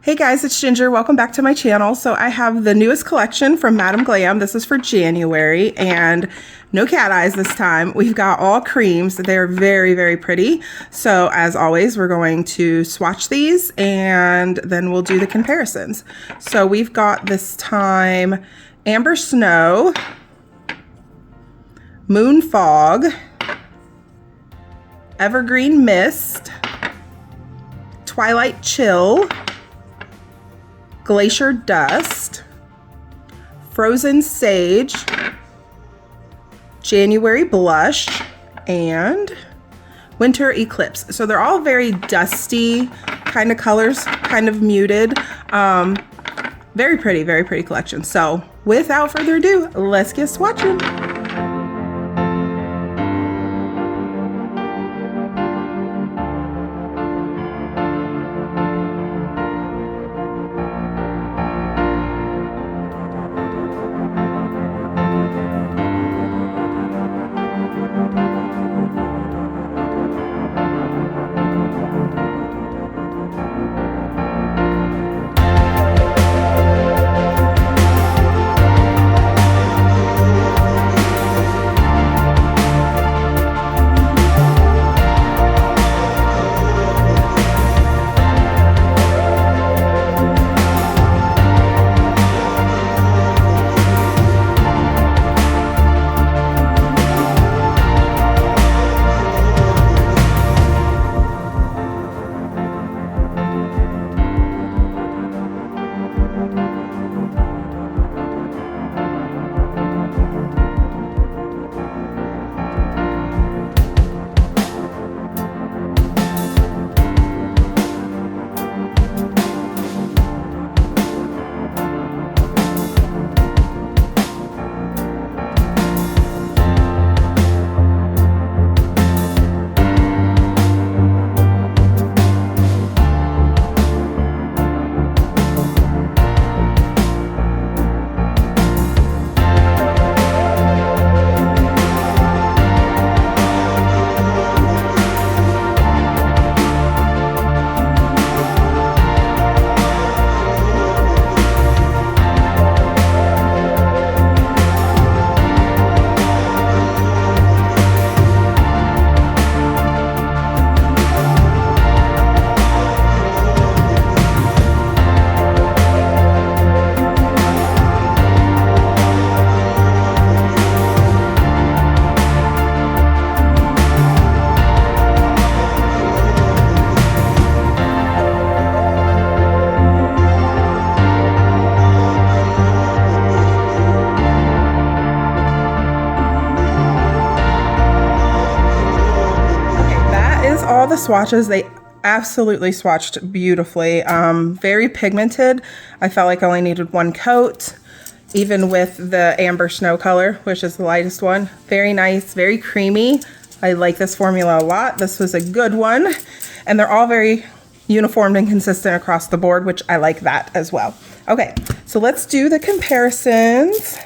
Hey guys, it's Ginger. Welcome back to my channel. So I have the newest collection from Madam Glam. This is for January and no cat eyes this time. We've got all creams. They're very, very pretty. So as always, we're going to swatch these and then we'll do the comparisons. So we've got this time Amber Snow, Moon Fog, Evergreen Mist, Twilight Chill, Glacier Dust, Frozen Sage, January Blush, and Winter Eclipse. So they're all very dusty kind of colors, kind of muted. Very pretty collection. So without further ado, let's get swatching. All the swatches, they absolutely swatched beautifully. Very pigmented. I felt like I only needed one coat, even with the Amber Snow color, which is the lightest one. Very nice, very creamy. I like this formula a lot. This was a good one, and they're all very uniform and consistent across the board, which I like that as well. Okay, so let's do the comparisons.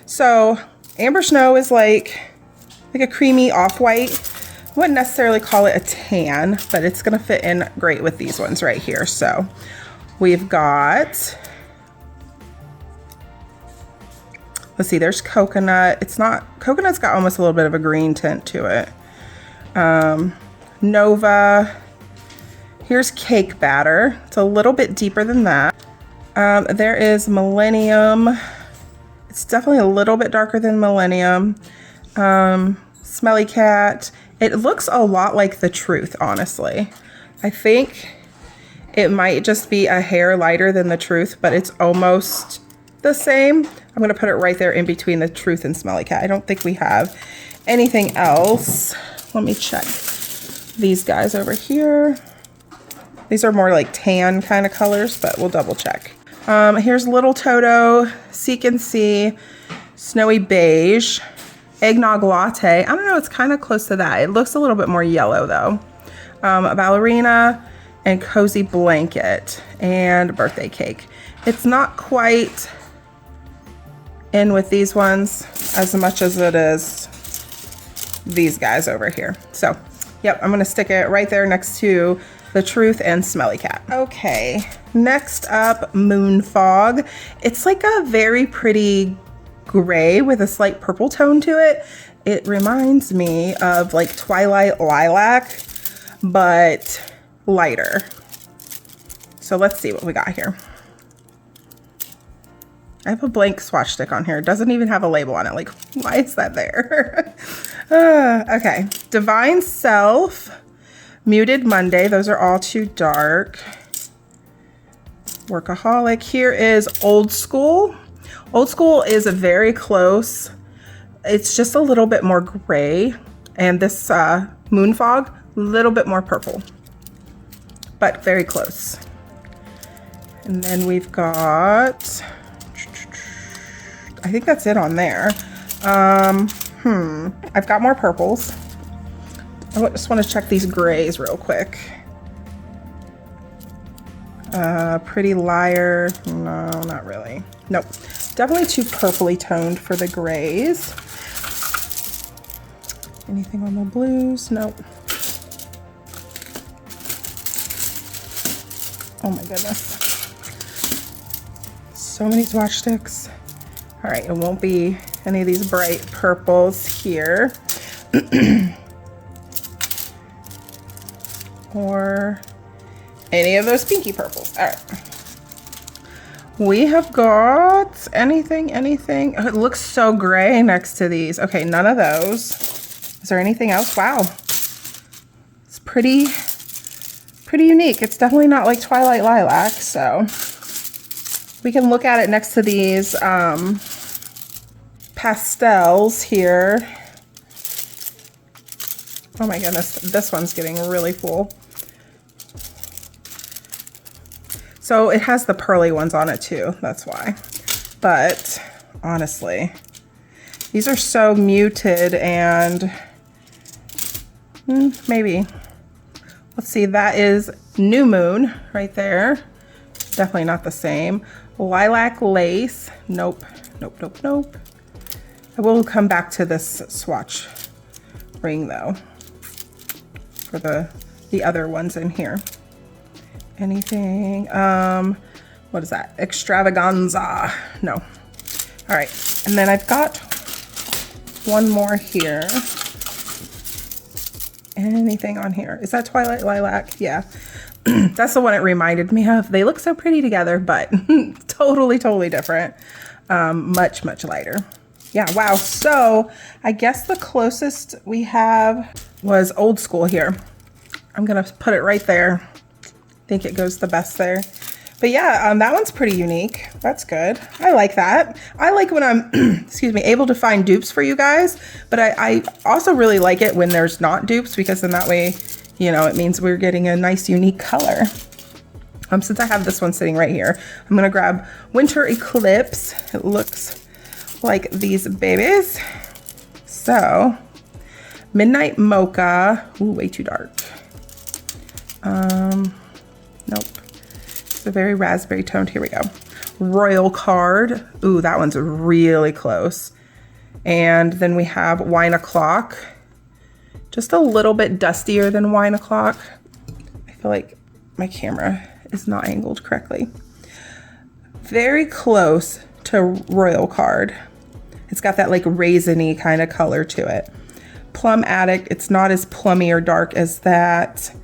So Amber Snow is like a creamy off-white. Wouldn't necessarily call it a tan, but it's gonna fit in great with these ones right here. So we've got, let's see, there's coconut. It's not, coconut's got almost a little bit of a green tint to it. Nova, here's cake batter. It's a little bit deeper than that. There is Millennium. It's definitely a little bit darker than Millennium. Smelly Cat. It looks a lot like the Truth, honestly. I think it might just be a hair lighter than the Truth, but it's almost the same. I'm gonna put it right there in between the Truth and Smelly Cat. I don't think we have anything else. Let me check these guys over here. These are more like tan kind of colors, but we'll double check. Here's Little Toto, Seek and See, Snowy Beige, Eggnog Latte. I don't know, it's kind of close to that. It looks a little bit more yellow though. Ballerina and Cozy Blanket and Birthday Cake. It's not quite in with these ones as much as it is these guys over here. So, yep, I'm gonna stick it right there next to The Truth, and Smelly Cat. Okay, next up, Moon Fog. It's like a very pretty gray with a slight purple tone to it. It reminds me of like Twilight Lilac, but lighter. So let's see what we got here. I have a blank swatch stick on here. It doesn't even have a label on it. Like, why is that there? Okay, Divine Self, Muted Monday. Those are all too dark. Workaholic. Here is Old School. Old School is very close. It's just a little bit more gray. And this Moon Fog, a little bit more purple, but very close. And then we've got, I think that's it on there. I've got more purples. I just want to check these grays real quick. Pretty Liar, no, not really. Nope, definitely too purpley toned for the grays. Anything on the blues? Nope. Oh my goodness. So many swatch sticks. All right, it won't be any of these bright purples here. Or any of those pinky purples. All right. We have got anything. Oh, it looks so gray next to these. Okay, none of those. Is there anything else? Wow. It's pretty unique. It's definitely not like Twilight Lilac, so we can look at it next to these pastels here. Oh my goodness, this one's getting really full. So it has the pearly ones on it too, that's why. But honestly, these are so muted and maybe. Let's see, that is New Moon right there. Definitely not the same. Lilac Lace, nope. I will come back to this swatch ring though, for the other ones in here. Anything, what is that? Extravaganza, no. All right, and then I've got one more here. Anything on here? Is that Twilight Lilac? Yeah. That's the one it reminded me of. They look so pretty together, but totally different. Much lighter. Yeah, wow. So I guess the closest we have was Old School here. I'm gonna put it right there. I think it goes the best there. But yeah, that one's pretty unique. That's good. I like that. I like when I'm, excuse me, able to find dupes for you guys, but I also really like it when there's not dupes, because then that way, you know, it means we're getting a nice unique color. Since I have this one sitting right here, I'm gonna grab Winter Eclipse. It looks like these babies. So, Midnight Mocha. Ooh, way too dark. Nope. It's a very raspberry toned. Here we go. Royal Card. Ooh, that one's really close. And then we have Wine O'Clock. Just a little bit dustier than Wine O'Clock. I feel like my camera is not angled correctly. Very close to Royal Card. It's got that like raisiny kind of color to it. Plum Addict. It's not as plummy or dark as that.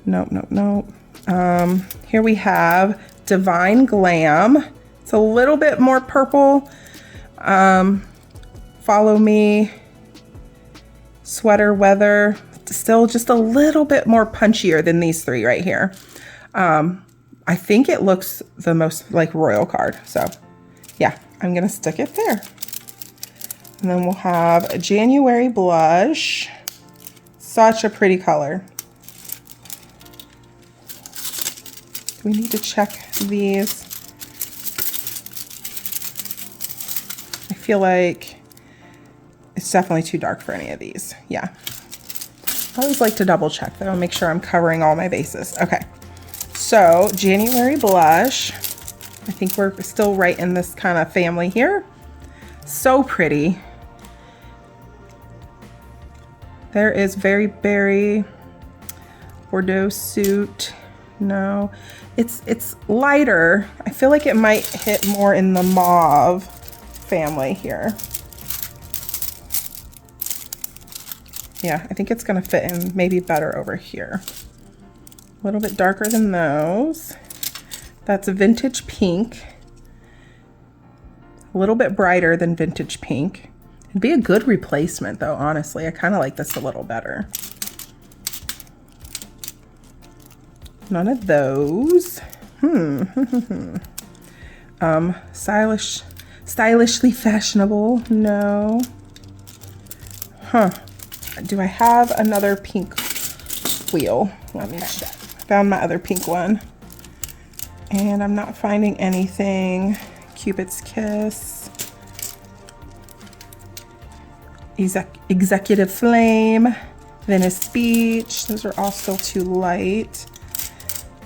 Nope. Here we have Divine Glam. It's a little bit more purple. Follow Me, Sweater Weather. Still just a little bit more punchier than these three right here. I think it looks the most like Royal Card. So yeah, I'm gonna stick it there. And then we'll have a January Blush. Such a pretty color. We need to check these. I feel like it's definitely too dark for any of these. Yeah. I always like to double check though, make sure I'm covering all my bases. Okay. So January Blush. I think we're still right in this kind of family here. So pretty. There is Very Berry, Bordeaux suit. No, it's lighter. I feel like it might hit more in the mauve family here. Yeah, I think it's gonna fit in maybe better over here. A little bit darker than those. That's a vintage pink. A little bit brighter than vintage pink. It'd be a good replacement though, honestly. I kind of like this a little better. None of those. Stylishly fashionable. No. Huh. Do I have another pink wheel? Let me check. Found my other pink one. And I'm not finding anything. Cupid's Kiss. Executive Flame. Venice Beach. Those are all still too light.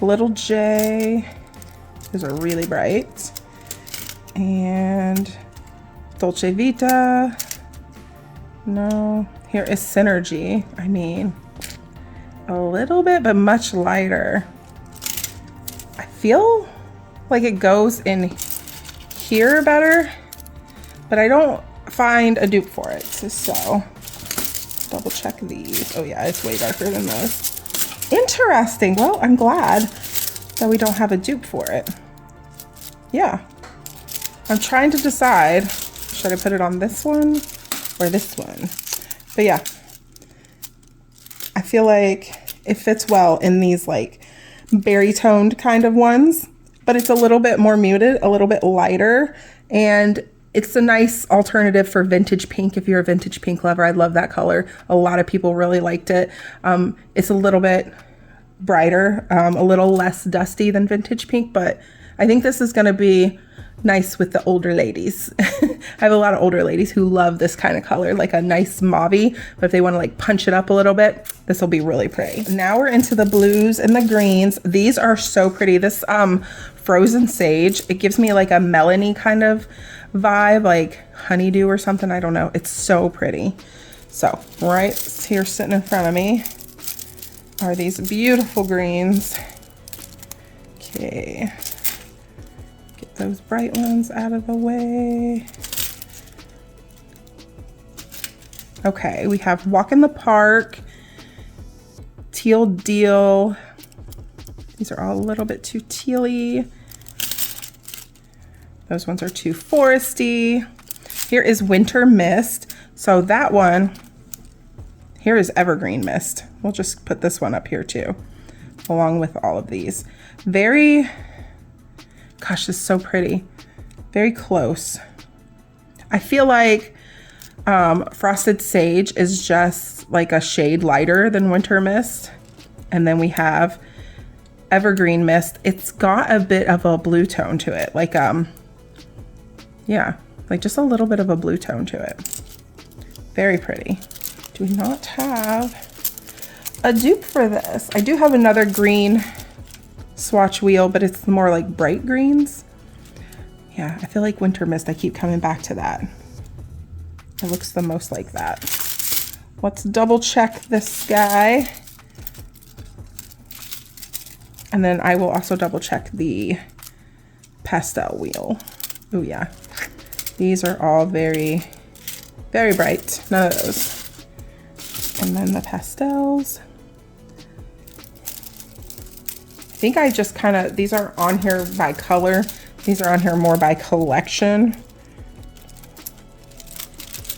Little J. Those are really bright. And Dolce Vita. No. Here is Synergy. I mean, a little bit, but much lighter. I feel like it goes in here better, but I don't find a dupe for it. So double check these. Oh yeah, it's way darker than those. Interesting. Well, I'm glad that we don't have a dupe for it. Yeah. I'm trying to decide, should I put it on this one or this one? But yeah, I feel like it fits well in these like berry toned kind of ones, but it's a little bit more muted, a little bit lighter, and it's a nice alternative for vintage pink. If you're a vintage pink lover, I love that color. A lot of people really liked it. It's a little bit brighter, a little less dusty than vintage pink, but I think this is gonna be nice with the older ladies. I have a lot of older ladies who love this kind of color, like a nice mauve-y, but if they want to like punch it up a little bit, this will be really pretty. Now we're into the blues and the greens. These are so pretty. This Frozen Sage, it gives me like a melony kind of vibe, like honeydew or something. I don't know. It's so pretty. So right here sitting in front of me are these beautiful greens. Okay. Those bright ones out of the way. Okay, we have Walk in the Park, Teal Deal. These are all a little bit too tealy. Those ones are too foresty. Here is Winter Mist. So that one, here is Evergreen Mist. We'll just put this one up here too, along with all of these. Very, gosh, this is so pretty. Very close. I feel like Frosted Sage is just like a shade lighter than Winter Mist. And then we have Evergreen Mist. It's got a bit of a blue tone to it. Like, yeah, like just a little bit of a blue tone to it. Very pretty. Do not have a dupe for this. I do have another green swatch wheel, but it's more like bright greens. Yeah, I feel like Winter Mist, I keep coming back to that. It looks the most like that. Let's double check this guy. And then I will also double check the pastel wheel. Oh yeah. These are all very, very bright. None of those. And then the pastels. I think I just kind of, these aren't on here by color. These are on here more by collection.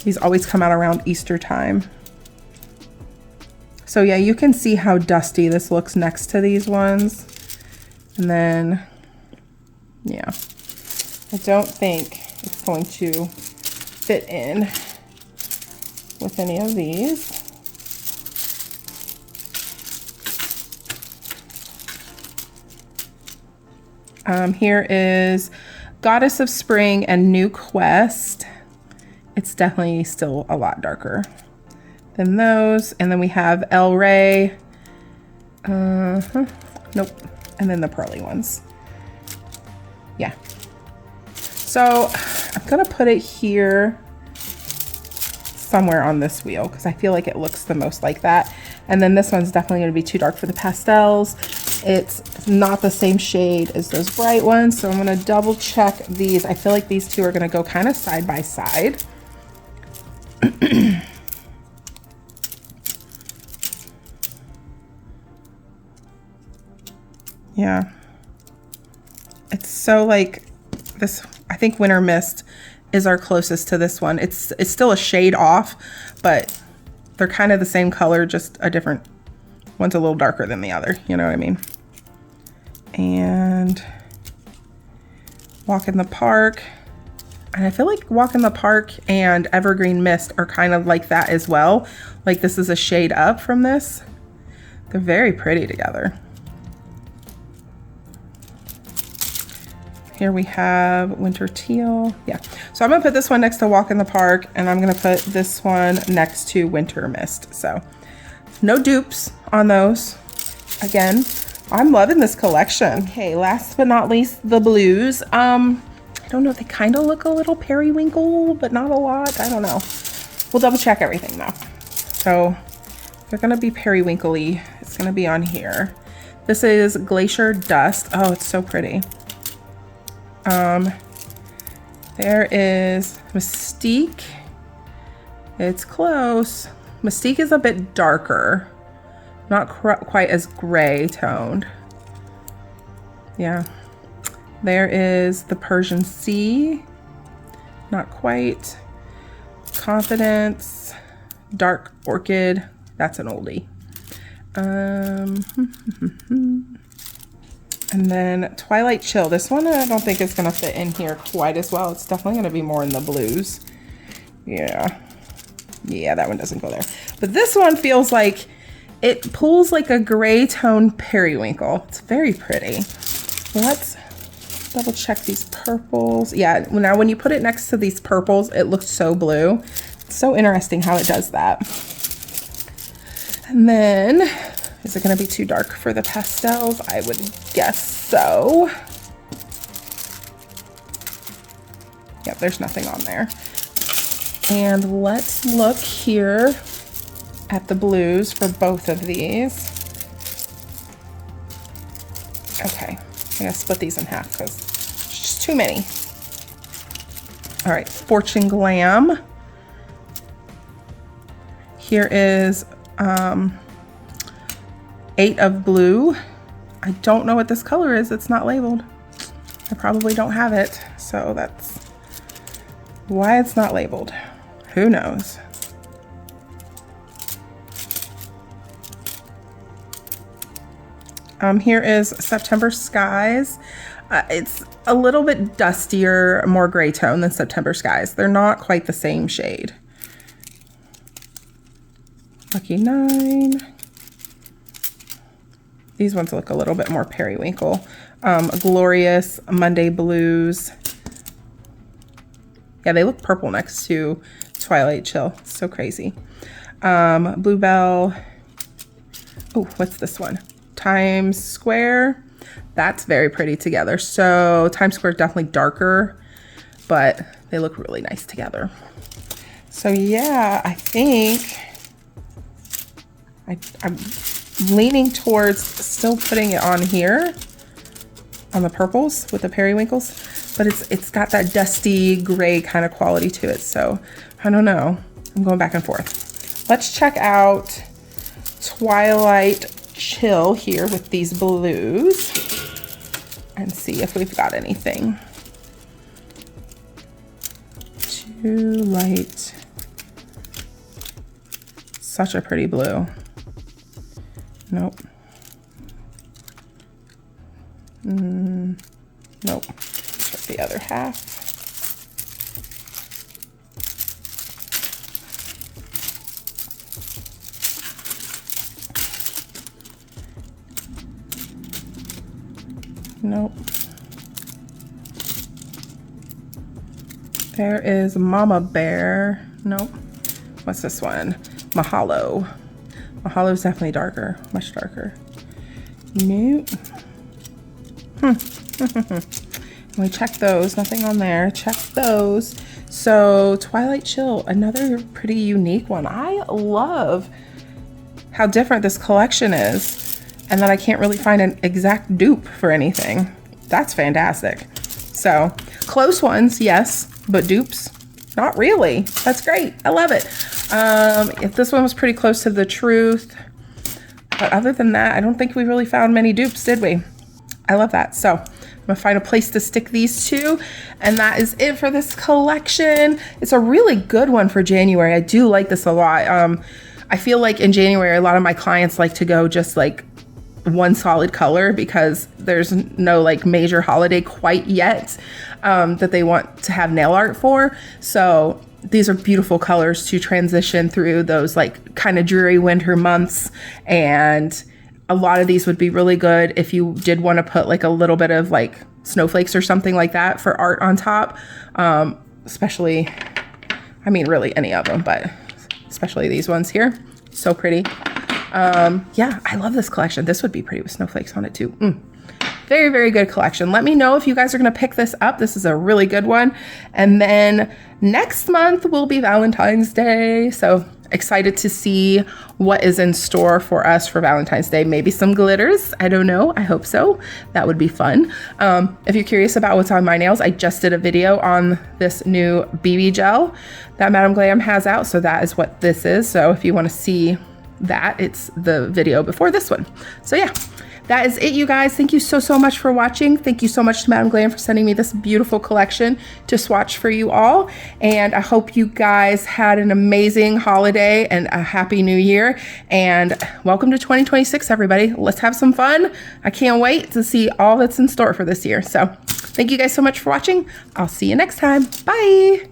These always come out around Easter time. So yeah, you can see how dusty this looks next to these ones. And then, yeah, I don't think it's going to fit in with any of these. Here is Goddess of Spring and New Quest. It's definitely still a lot darker than those. And then we have El Rey. Nope. And then the pearly ones. Yeah. So I'm gonna put it here somewhere on this wheel because I feel like it looks the most like that. And then this one's definitely gonna be too dark for the pastels. It's not the same shade as those bright ones, so I'm gonna double check these. I feel like these two are gonna go kind of side by side. Yeah. It's so like this, I think Winter Mist is our closest to this one. It's still a shade off, but they're kind of the same color, just a different, one's a little darker than the other, you know what I mean? And Walk in the Park. And I feel like Walk in the Park and Evergreen Mist are kind of like that as well. Like this is a shade up from this. They're very pretty together. Here we have Winter Teal. Yeah, so I'm gonna put this one next to Walk in the Park, and I'm gonna put this one next to Winter Mist. So no dupes on those. Again, I'm loving this collection. Okay, last but not least, the blues. I don't know, they kind of look a little periwinkle, but not a lot. I don't know. We'll double check everything though. So they're gonna be periwinkly. It's gonna be on here. This is Glacier Dust. Oh, it's so pretty. There is Mystique. It's close. Mystique is a bit darker, not quite as gray toned. Yeah. There is the Persian Sea. Not quite. Confidence. Dark Orchid. That's an oldie. And then Twilight Chill. This one I don't think is gonna fit in here quite as well. It's definitely gonna be more in the blues. Yeah. Yeah, that one doesn't go there. But this one feels like it pulls like a gray tone periwinkle. It's very pretty. Let's double check these purples. Yeah, now when you put it next to these purples, it looks so blue. It's so interesting how it does that. And then, is it gonna be too dark for the pastels? I would guess so. Yep, there's nothing on there. And let's look here at the blues for both of these. Okay, I'm gonna split these in half because it's just too many. All right, Fortune Glam. Here is 8 of blue. I don't know what this color is. It's not labeled. I probably don't have it, so that's why it's not labeled. Who knows? Here is September Skies. It's a little bit dustier, more gray tone than September Skies. They're not quite the same shade. Lucky 9. These ones look a little bit more periwinkle. Glorious, Monday Blues. Yeah, they look purple next to Twilight Chill. So crazy. Bluebell. Oh, what's this one? Times Square. That's very pretty together. So Times Square is definitely darker, but they look really nice together. So yeah, I think I'm leaning towards still putting it on here on the purples with the periwinkles, but it's got that dusty gray kind of quality to it. So I don't know. I'm going back and forth. Let's check out Twilight Chill here with these blues and see if we've got anything. Too light. Such a pretty blue. Nope. Nope. Check the other half. Nope. There is Mama Bear. Nope. What's this one? Mahalo. Mahalo is definitely darker, much darker. Nope. We check those, nothing on there. Check those. So Twilight Chill, another pretty unique one. I love how different this collection is and that I can't really find an exact dupe for anything. That's fantastic. So close ones, yes, but dupes, not really. That's great. I love it. If this one was pretty close to the truth, but other than that, I don't think we really found many dupes, did we? I love that. So I'm gonna find a place to stick these two, and that is it for this collection. It's a really good one for January. I do like this a lot. I feel like in January, a lot of my clients like to go just like one solid color because there's no like major holiday quite yet that they want to have nail art for. So these are beautiful colors to transition through those like kind of dreary winter months. And a lot of these would be really good if you did want to put like a little bit of like snowflakes or something like that for art on top. Especially, I mean, really any of them, but especially these ones here. So pretty. Yeah, I love this collection. This would be pretty with snowflakes on it too. Very, very good collection. Let me know if you guys are going to pick this up. This is a really good one. And then next month will be Valentine's Day. So excited to see what is in store for us for Valentine's Day. Maybe some glitters. I don't know. I hope so. That would be fun. If you're curious about what's on my nails, I just did a video on this new BB gel that Madam Glam has out. So that is what this is. So if you want to see that, it's the video before this one. So yeah. That is it, you guys. Thank you so, so much for watching. Thank you so much to Madam Glam for sending me this beautiful collection to swatch for you all. And I hope you guys had an amazing holiday and a happy new year. And welcome to 2026, everybody. Let's have some fun. I can't wait to see all that's in store for this year. So thank you guys so much for watching. I'll see you next time. Bye.